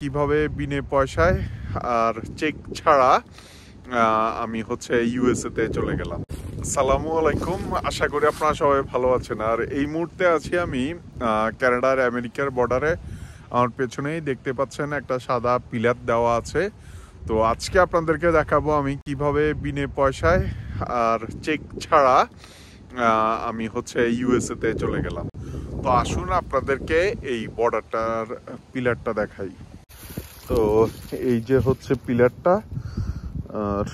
কিভাবে বিনে পয়সায় আর চেক ছাড়া আমি ইউএসএ তে চলে গেলাম। আসসালামু আলাইকুম, আশা করি আপনারা সবাই ভালো আছেন। আর এই মুহূর্তে আছি আমি কানাডার আমেরিকার বর্ডারে। আমার পেছনেই দেখতে পাচ্ছেন একটা সাদা পিলার দেওয়া আছে। তো আজকে আপনাদেরকে দেখাবো আমি কিভাবে বিনে পয়সায় আর চেক ছাড়া আমি ইউএসএ তে চলে গেলাম। তো আসুন আপনাদেরকে এই বর্ডারটার পিলারটা দেখাই। তো এই যে হচ্ছে পিলারটা, আর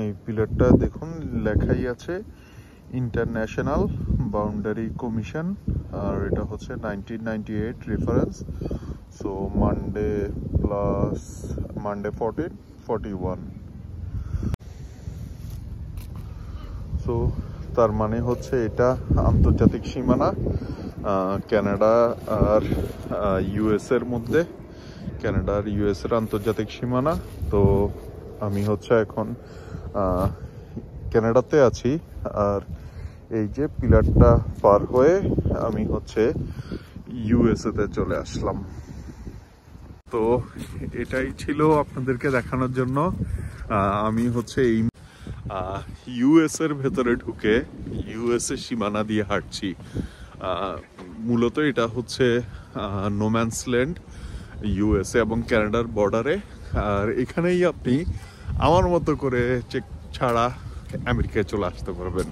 এই পিলারটা দেখুন লেখাই আছে ইন্টারন্যাশনাল বাউন্ডারি কমিশন, আর এটা হচ্ছে 1998 reference. So Monday plus Monday 41। So তার মানে হচ্ছে এটা আন্তর্জাতিক সীমানা কানাডা আর ইউএস এর মধ্যে, কানাডা আর ইউএস এর আন্তর্জাতিক সীমানা। তো আমি এখন কানাডাতে আছি, আর এই যে পিলারটা পার হয়ে আমি ইউএসএ তে চলে আসলাম। তো এটাই ছিল আপনাদেরকে দেখানোর জন্য। আমি এই ইউএস এর ভেতরে ঢুকে ইউএস এর সীমানা দিয়ে হাঁটছি। মূলত এটা হচ্ছে নোম্যান্স ল্যান্ড ইউএসএ এবং কানাডার বর্ডারে। আর এখানেই আপনি আমার মতো করে চেক ছাড়া আমেরিকায় চলে আসতে পারবেন।